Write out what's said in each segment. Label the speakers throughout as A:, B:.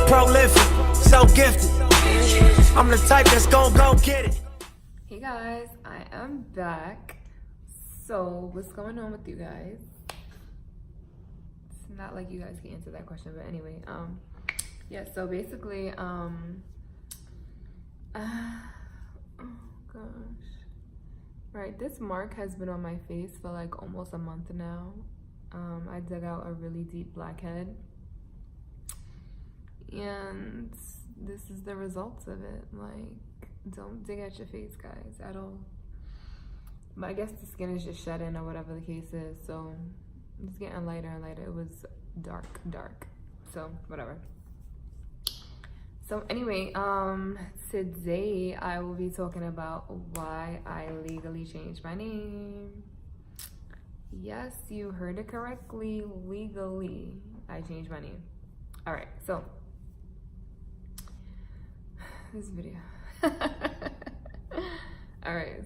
A: prolific, so gifted. I'm the type that's gon' go get it.
B: Hey guys, I am back. So what's going on with you guys? It's not like you guys can answer that question, but anyway, yeah, so basically, oh gosh. Right, this mark has been on my face for like almost a month now. I dug out a really deep blackhead. And this is the results of it. Like, don't dig at your face, guys, at all. But I guess the skin is just shedding or whatever the case is, so it's getting lighter and lighter. It was dark, so whatever. So anyway, today I will be talking about why I legally changed my name. Yes, you heard it correctly, legally I changed my name. All right, so this video. All right,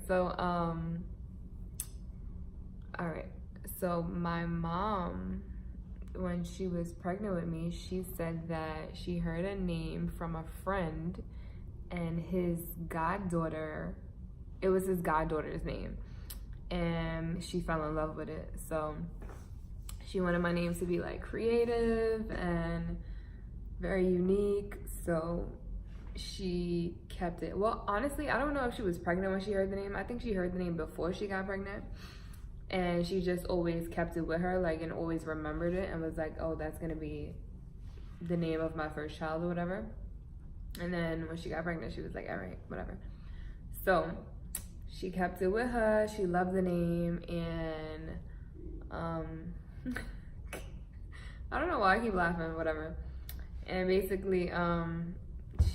B: so my mom, when she was pregnant with me, she said that she heard a name from a friend and his goddaughter, it was his goddaughter's name, and she fell in love with it. So she wanted my name to be like creative and very unique, so she kept it. Well, honestly, I don't know if she was pregnant when she heard the name. I think she heard the name before she got pregnant, and she just always kept it with her, like, and always remembered it and was like, oh, that's gonna be the name of my first child or whatever. And then when she got pregnant, she was like, all right, whatever. So she kept it with her. She loved the name, and I don't know why I keep laughing, whatever. And basically,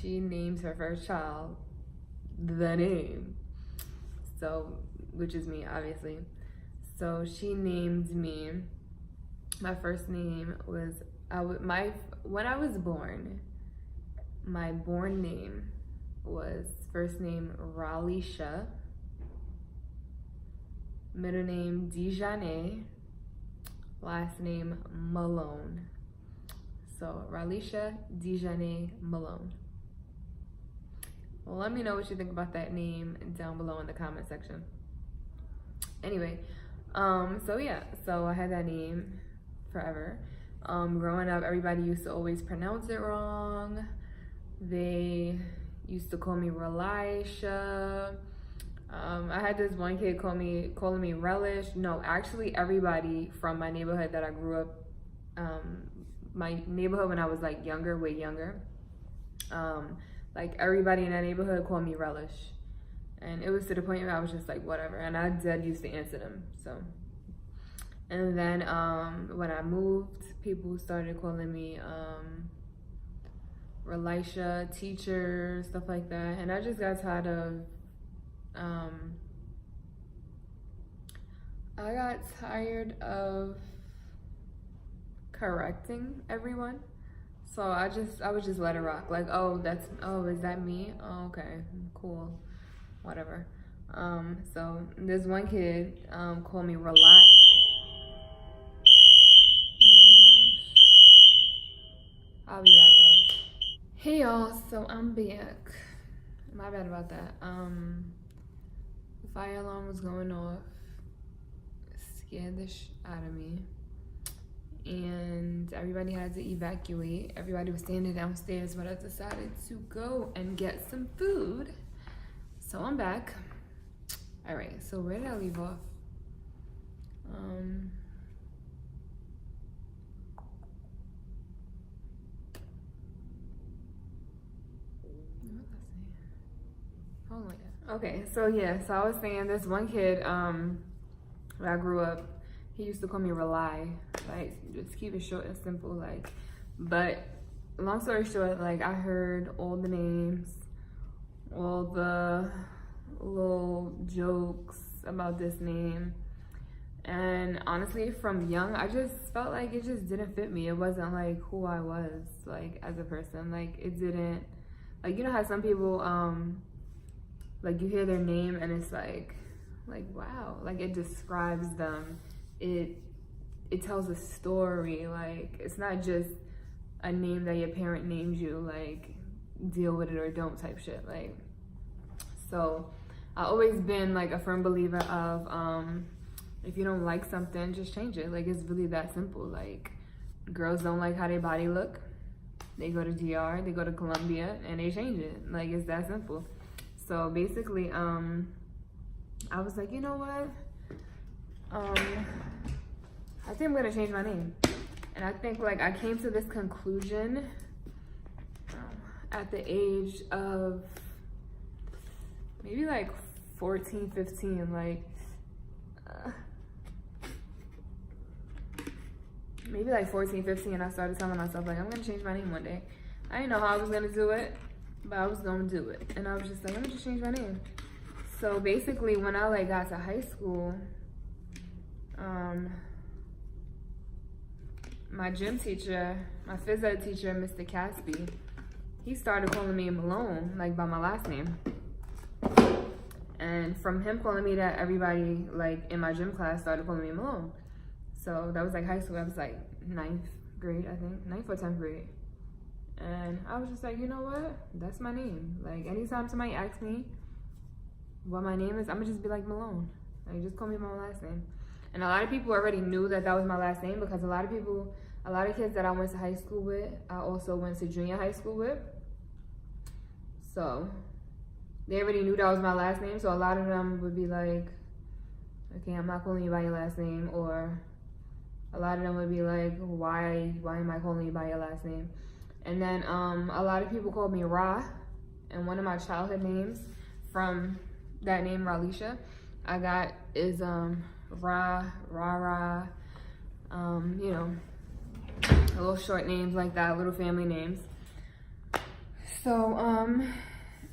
B: she names her first child the name, so, which is me, obviously. So she named me, my first name was, when I was born, my born name was first name Ralisha, middle name Dijane, last name Malone. So Ralisha Dijane Malone. Well, let me know what you think about that name down below in the comment section. Anyway, so yeah, so I had that name forever. Growing up, everybody used to always pronounce it wrong. They used to call me Relisha. I had this one kid calling me Relish. No, actually everybody from my neighborhood that I grew up, my neighborhood when I was like younger, way younger, like everybody in that neighborhood called me Relish. And it was to the point where I was just like, whatever. And I dead used to answer them, so. And then when I moved, people started calling me Relisha, teacher, stuff like that. And I just got tired of, I got tired of correcting everyone. So I would just let it rock. Like, oh, is that me? Oh, okay, cool, whatever. So this one kid called me Relax. Oh my gosh. I'll be back, guys. Hey y'all, so I'm back. My bad about that. The fire alarm was going off. It scared the out of me. And everybody had to evacuate. Everybody was standing downstairs, but I decided to go and get some food. So I'm back. All right, so where did I leave off? Okay, so yeah, so I was saying this one kid, when I grew up, he used to call me Rely, like, just keep it short and simple, like. But long story short, like, I heard all the names, all the little jokes about this name, and honestly, from young, I just felt like it just didn't fit me. It wasn't like who I was, like, as a person. Like, it didn't, like, you know how some people, like, you hear their name and it's like wow, like, it describes them. It tells a story. Like, it's not just a name that your parent names you, like deal with it or don't type shit. Like, so I've always been like a firm believer of if you don't like something, just change it. Like, it's really that simple. Like, girls don't like how their body look, they go to DR, they go to Colombia, and they change it. Like, it's that simple. So basically, I was like, you know what? I think I'm gonna change my name. And I think like I came to this conclusion at the age of maybe like 14, 15, like maybe like 14, 15, I started telling myself like, I'm gonna change my name one day. I didn't know how I was gonna do it, but I was gonna do it. And I was just like, let me just change my name. So basically when I like got to high school, my gym teacher, my phys ed teacher, Mr. Caspi, he started calling me Malone, like by my last name. And from him calling me that, everybody like in my gym class started calling me Malone. So that was like high school. I was like 9th grade, I think, 9th or 10th grade. And I was just like, you know what? That's my name. Like, anytime somebody asks me what my name is, I'm gonna just be like Malone. Like, just call me by my last name. And a lot of people already knew that that was my last name, because a lot of kids that I went to high school with, I also went to junior high school with. So they already knew that was my last name. So a lot of them would be like, okay, I'm not calling you by your last name. Or a lot of them would be like, why am I calling you by your last name? And then a lot of people called me Ra. And one of my childhood names from that name, Ralisha, I got is Ra, you know, little short names like that, little family names. So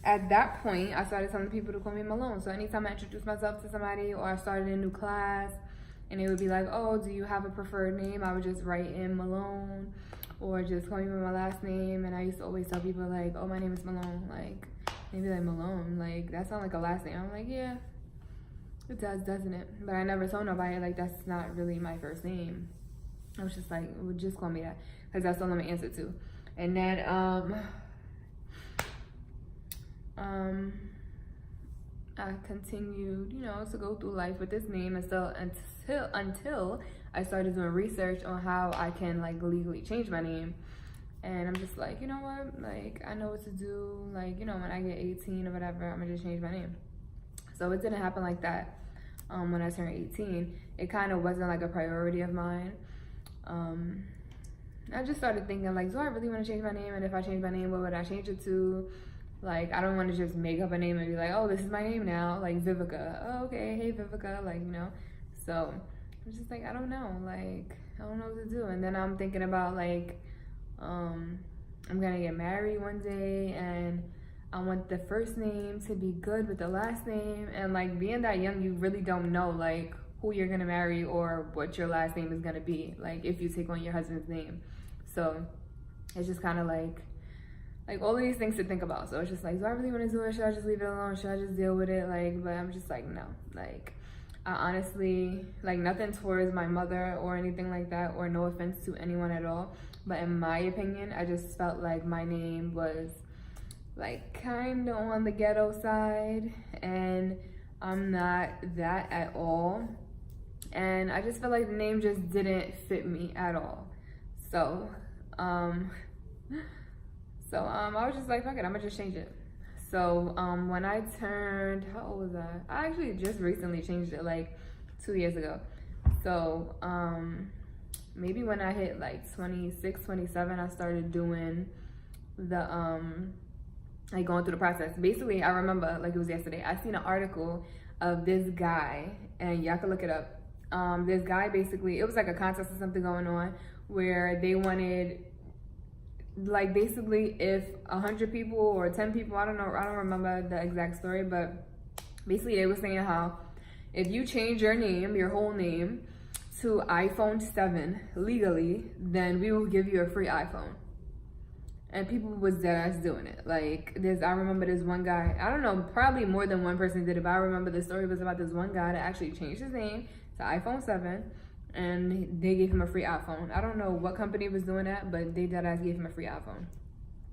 B: at that point, I started telling people to call me Malone. So anytime I introduced myself to somebody, or I started a new class, and they would be like, oh, do you have a preferred name? I would just write in Malone, or just call me by my last name. And I used to always tell people like, oh, my name is Malone. Like, maybe like Malone, like that sounds like a last name. I'm like, yeah, it does, doesn't it? But I never told nobody like that's not really my first name. I was just like, well, just call me that, because that's all I'm gonna answer to. And then I continued, you know, to go through life with this name until I started doing research on how I can like legally change my name. And I'm just like, you know what, like I know what to do. Like, you know, when I get 18 or whatever, I'm gonna just change my name. So it didn't happen like that. When I turned 18, it kind of wasn't like a priority of mine. I just started thinking like, do I really want to change my name? And if I change my name, what would I change it to? Like, I don't want to just make up a name and be like, oh, this is my name now, like Vivica. Oh, okay, hey Vivica, like, you know. So I'm just like, I don't know, like I don't know what to do. And then I'm thinking about like, I'm gonna get married one day, and I want the first name to be good with the last name. And like, being that young, you really don't know like who you're gonna marry or what your last name is gonna be, like if you take on your husband's name. So it's just kind of like all of these things to think about. So it's just like, do I really want to do it? Should I just leave it alone? Should I just deal with it? Like, but I'm just like, no. Like, I honestly, like, nothing towards my mother or anything like that, or no offense to anyone at all, but in my opinion, I just felt like my name was like kind of on the ghetto side, and I'm not that at all. And I just felt like the name just didn't fit me at all. So I was just like, fuck it, I'm gonna just change it. So when I turned, how old was I? I actually just recently changed it, like 2 years ago. So maybe when I hit like 26, 27, I started doing the, like going through the process. Basically, I remember like it was yesterday, I seen an article of this guy, and y'all can look it up. This guy, basically, it was like a contest or something going on where they wanted, like, basically if 100 people or 10 people, I don't know, I don't remember the exact story, but basically they were saying how if you change your name, your whole name, to iPhone 7 legally, then we will give you a free iPhone. And people was dead ass doing it. Like, I remember this one guy, I don't know, probably more than one person did it, but I remember the story was about this one guy that actually changed his name to iPhone 7, and they gave him a free iPhone. I don't know what company was doing that, but they dead ass gave him a free iPhone.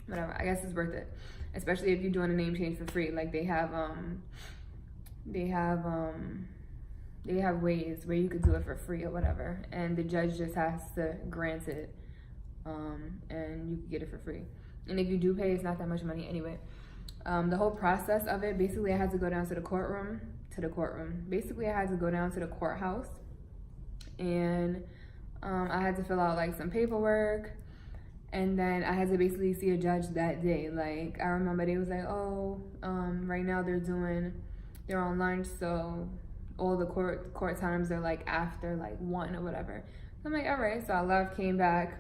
B: Whatever, I guess it's worth it, especially if you're doing a name change for free. Like they have ways where you could do it for free or whatever, and the judge just has to grant it, and you can get it for free. And if you do pay, it's not that much money anyway. The whole process of it, basically I had to go down to the courtroom. Basically I had to go down to the courthouse, and I had to fill out like some paperwork, and then I had to basically see a judge that day. Like I remember they was like, oh, right now they're on lunch, so all the court times are like after like 1 or whatever. So I'm like, all right. So I left, came back,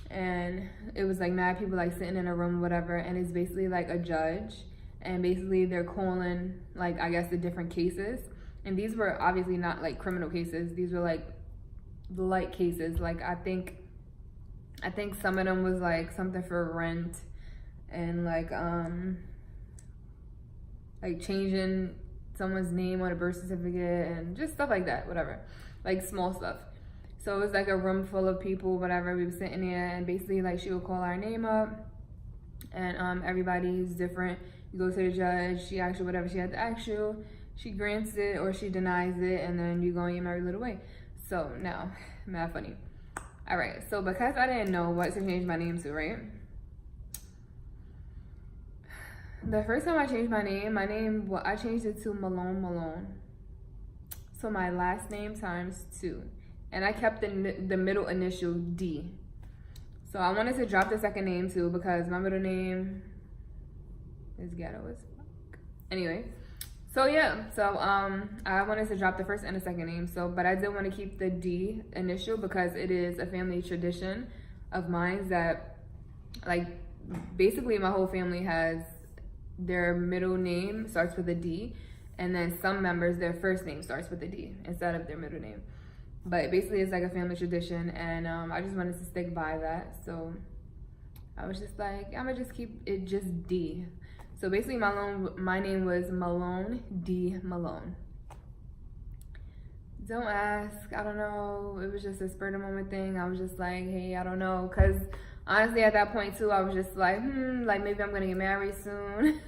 B: and it was like mad people like sitting in a room or whatever, and it's basically like a judge, and basically they're calling like, I guess, the different cases. And these were obviously not like criminal cases. These were like light cases. Like I think some of them was like something for rent, and like changing someone's name on a birth certificate, and just stuff like that, whatever, like small stuff. So it was like a room full of people, whatever. We were sitting there, and basically like she would call our name up, and everybody's different. You go to the judge, she asks you whatever she had to ask you, she grants it or she denies it, and then you go on your merry little way. So now, mad funny. All right, so because I didn't know what to change my name to, right? The first time I changed my name, I changed it to Malone. So my last name times 2. And I kept the middle initial D. So I wanted to drop the second name too, because my middle name is ghetto as fuck. Anyway, so yeah, so I wanted to drop the first and the second name. So, but I did want to keep the D initial because it is a family tradition of mine that, like, basically my whole family has their middle name starts with a D, and then some members, their first name starts with a D instead of their middle name. But basically it's like a family tradition, and I just wanted to stick by that. So I was just like, I'm gonna just keep it just D. So basically my name was Malone D. Malone. Don't ask, I don't know. It was just a spur of the moment thing. I was just like, hey, I don't know. Cause honestly at that point too, I was just like, like maybe I'm gonna get married soon.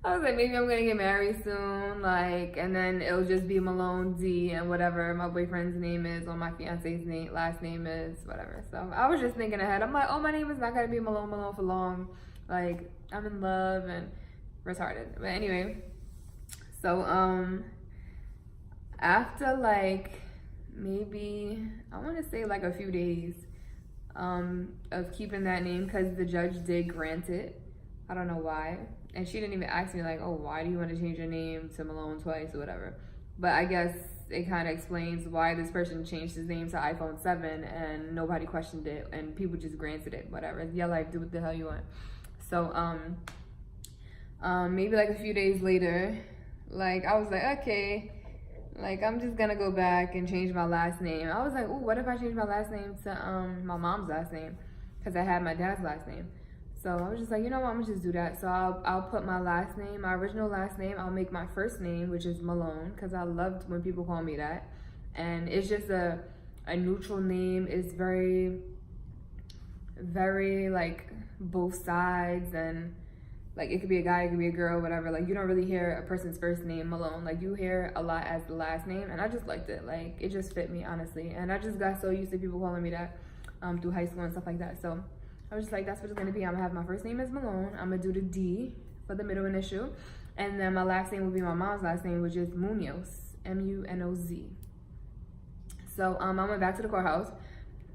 B: I was like, maybe I'm gonna get married soon, like, and then it'll just be Malone D and whatever my boyfriend's name is, or my fiance's last name is, whatever. So I was just thinking ahead. I'm like, oh, my name is not gonna be Malone for long. Like, I'm in love and retarded. But anyway, so after like maybe, I want to say like a few days of keeping that name, because the judge did grant it. I don't know why. And she didn't even ask me like, oh, why do you want to change your name to Malone twice or whatever. But I guess it kind of explains why this person changed his name to iPhone 7 and nobody questioned it and people just granted it, whatever. It's your life, do what the hell you want. So maybe like a few days later, like I was like, okay, like I'm just gonna go back and change my last name. I was like, oh, what if I change my last name to my mom's last name? Because I had my dad's last name. So I was just like, you know what, I'm gonna just do that. So I'll put my last name, my original last name, I'll make my first name, which is Malone, because I loved when people call me that. And it's just a neutral name. It's very, very like both sides, and like it could be a guy, it could be a girl, whatever. Like you don't really hear a person's first name, Malone. Like you hear a lot as the last name, and I just liked it. Like it just fit me, honestly. And I just got so used to people calling me that through high school and stuff like that. So I was just like, that's what it's gonna be. I'm gonna have my first name as Malone. I'm gonna do the D for the middle initial. And then my last name will be my mom's last name, which is Munoz, M-U-N-O-Z. So I went back to the courthouse,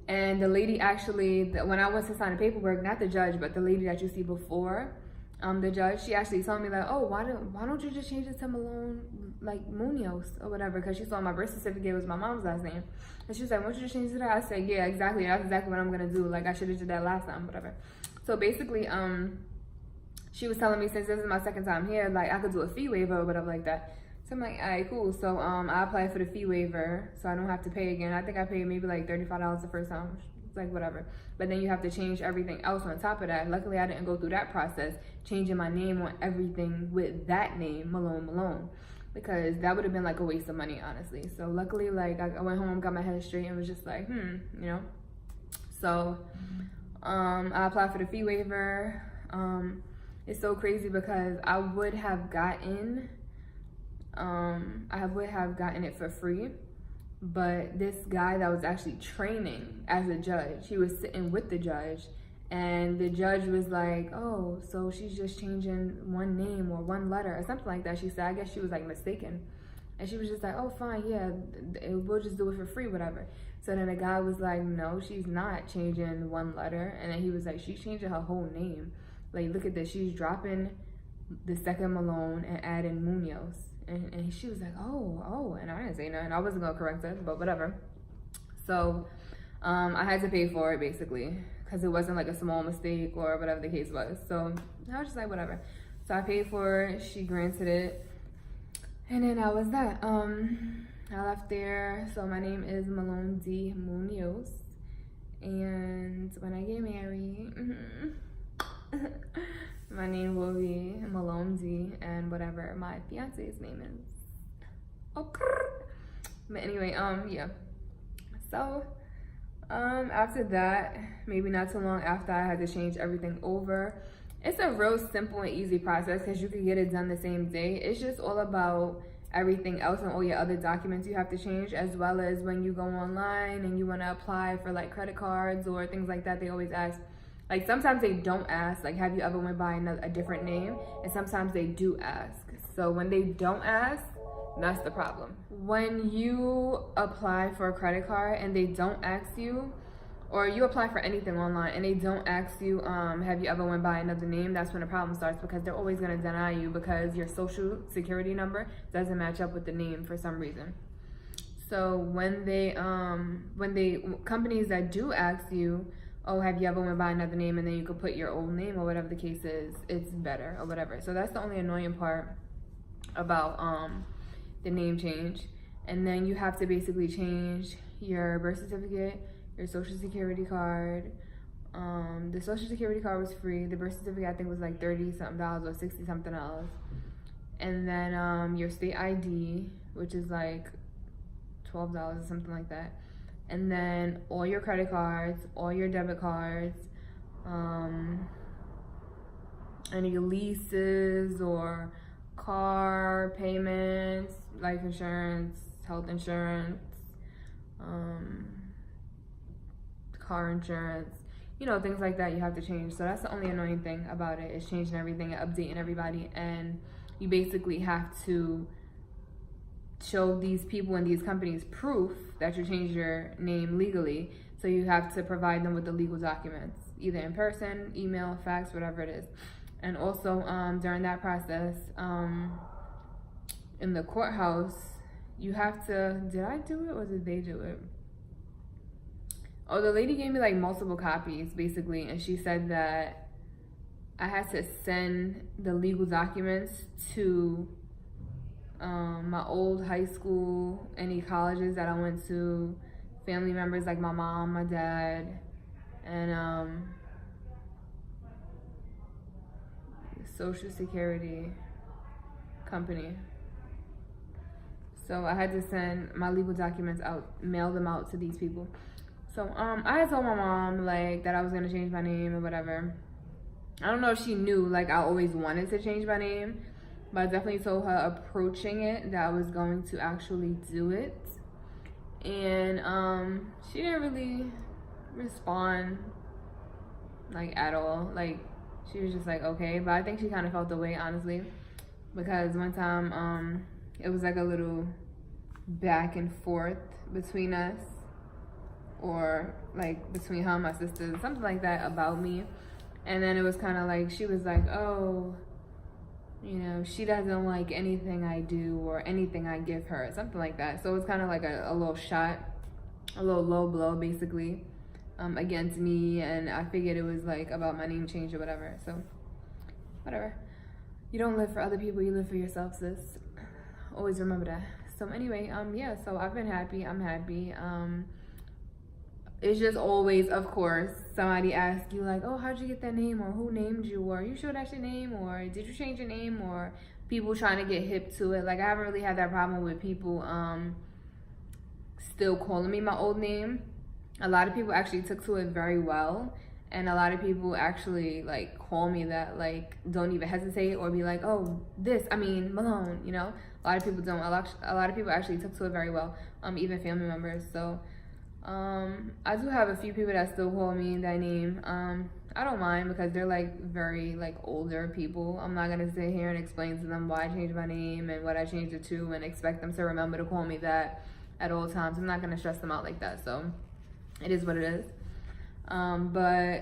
B: and the lady actually, when I went to sign the paperwork, not the judge, but the lady that you see before the judge, she actually told me like, oh, why don't you just change it to Malone, like Munoz or whatever, because she saw my birth certificate was my mom's last name. And she was like, why don't you just change it to that? I said, yeah, exactly. That's exactly what I'm gonna do. Like I should have did that last time, whatever. So basically, she was telling me, since this is my second time here, like I could do a fee waiver or whatever like that. So I'm like, all right, cool. So I applied for the fee waiver, so I don't have to pay again. I think I paid maybe like $35 the first time. It's like whatever. But then you have to change everything else on top of that. Luckily, I didn't go through that process, changing my name on everything with that name, Malone. because that would have been like a waste of money, honestly. So luckily, like I went home, got my head straight, and was just like, you know. So I applied for the fee waiver. It's so crazy because I would have gotten it for free, but this guy that was actually training as a judge, he was sitting with the judge, and the judge was like, oh, so she's just changing one name or one letter or something like that. She said, I guess she was like mistaken. And she was just like, oh, fine, yeah, we'll just do it for free, whatever. So then the guy was like, no, she's not changing one letter. And then he was like, she's changing her whole name. Like, look at this. She's dropping the second Malone and adding Munoz. And she was like, oh. And I didn't say nothing. I wasn't going to correct her, but whatever. So I had to pay for it, basically, because it wasn't like a small mistake or whatever the case was. So I was just like, whatever. So I paid for it. She granted it. And then that was that. I left there. So my name is Malone D. Munoz. And when I get married, my name will be Malone D. and whatever my fiance's name is. Okay. But anyway, yeah. So after that, maybe not too long after, I had to change everything over. It's a real simple and easy process because you can get it done the same day. It's just all about everything else and all your other documents you have to change, as well as when you go online and you want to apply for like credit cards or things like that. They always ask, like sometimes they don't ask, like have you ever went by a different name, and sometimes they do ask. So when they don't ask, that's the problem. When you apply for a credit card and they don't ask you, or you apply for anything online and they don't ask you, have you ever went by another name, that's when the problem starts, because they're always going to deny you because your social security number doesn't match up with the name for some reason. So when companies that do ask you, oh, have you ever went by another name, and then you could put your old name or whatever the case is, it's better or whatever. So that's the only annoying part about the name change. And then you have to basically change your birth certificate, your social security card. The social security card was free. The birth certificate, I think, was like $30-something or $60-something. And then your state ID, which is like $12 or something like that. And then all your credit cards, all your debit cards, any leases or car payments, life insurance, health insurance, car insurance, you know, things like that you have to change. So that's the only annoying thing about it, is changing everything and updating everybody. And you basically have to show these people and these companies proof that you changed your name legally. So you have to provide them with the legal documents, either in person, email, fax, whatever it is. And also during that process, in the courthouse, you have to, did I do it or did they do it? Oh, the lady gave me like multiple copies basically, and she said that I had to send the legal documents to my old high school, any colleges that I went to, family members like my mom, my dad, and Social Security company. So I had to send my legal documents out, mail them out to these people. So I had told my mom like that I was gonna change my name or whatever. I don't know if she knew like I always wanted to change my name, but I definitely told her approaching it that I was going to actually do it. And she didn't really respond like at all. Like she was just like, okay. But I think she kind of felt the way, honestly, because one time it was like a little back and forth between us, or like between her and my sisters, something like that about me. And then it was kind of like, she was like, oh, you know, she doesn't like anything I do or anything I give her, something like that. So it was kind of like a little shot, a little low blow basically, against me. And I figured it was like about my name change or whatever. So whatever. You don't live for other people, you live for yourself, sis. Always remember that. So anyway, yeah, so I've been happy. I'm happy. It's just always, of course, somebody asks you like, oh, how'd you get that name, or who named you, or you sure that's your name, or did you change your name, or people trying to get hip to it. Like, I haven't really had that problem with people still calling me my old name. A lot of people actually took to it very well, and a lot of people actually like call me that, like, don't even hesitate or be like, oh, Malone, you know. A lot of people don't. A lot of people actually took to it very well, even family members. So I do have a few people that still call me that name. I don't mind, because they're like very like older people. I'm not gonna sit here and explain to them why I changed my name and what I changed it to and expect them to remember to call me that at all times. I'm not gonna stress them out like that. So it is what it is. But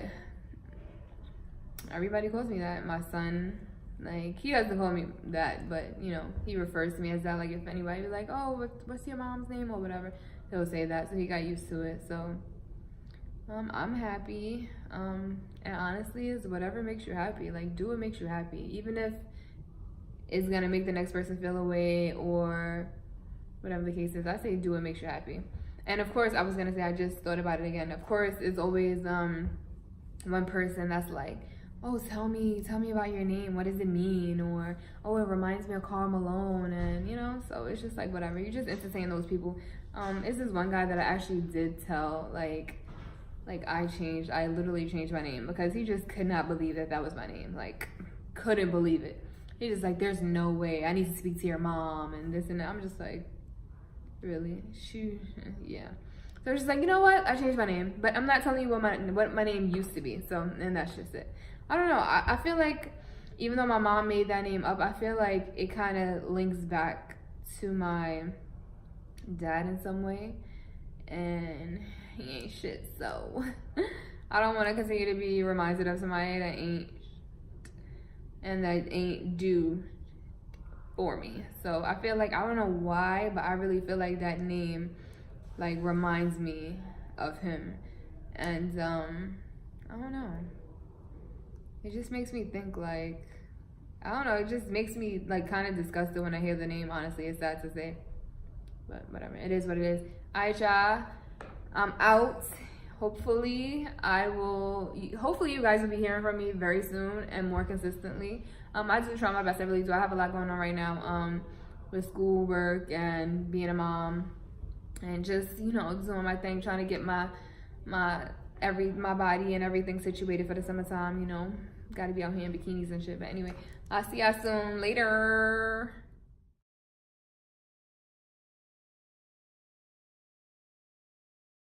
B: everybody calls me that. My son, like, he doesn't call me that, but you know, he refers to me as that. Like, if anybody be like, oh, what's your mom's name or whatever, he'll say that. So he got used to it. So I'm happy. And honestly, it's whatever makes you happy. Like, do what makes you happy, even if it's gonna make the next person feel away or whatever the case is. I say do what makes you happy. And of course, I was gonna say, I just thought about it again. Of course, it's always one person that's like, oh, tell me about your name. What does it mean? Or, oh, it reminds me of Karl Malone. And you know, so it's just like whatever. You just entertain those people. It's this one guy that I actually did tell, like I literally changed my name, because he just could not believe that was my name. Like, couldn't believe it. He just like, there's no way. I need to speak to your mom and this and that. I'm just like, really? Yeah. So it's just like, you know what? I changed my name, but I'm not telling you what my name used to be. So, and that's just it. I don't know. I feel like, even though my mom made that name up, I feel like it kind of links back to my dad in some way, and he ain't shit. So I don't want to continue to be reminded of somebody that ain't do for me. So I feel like, I don't know why, but I really feel like that name like reminds me of him. And I don't know, it just makes me think, like, I don't know, it just makes me like kind of disgusted when I hear the name. Honestly, it's sad to say, but whatever, it is what it is. Alright, y'all, I'm out. Hopefully you guys will be hearing from me very soon and more consistently. I do try my best. I really do. I have a lot going on right now, with school, work, and being a mom, and just, you know, doing my thing, trying to get my body and everything situated for the summertime. You know, got to be out here in bikinis and shit. But anyway, I'll see y'all soon. Later.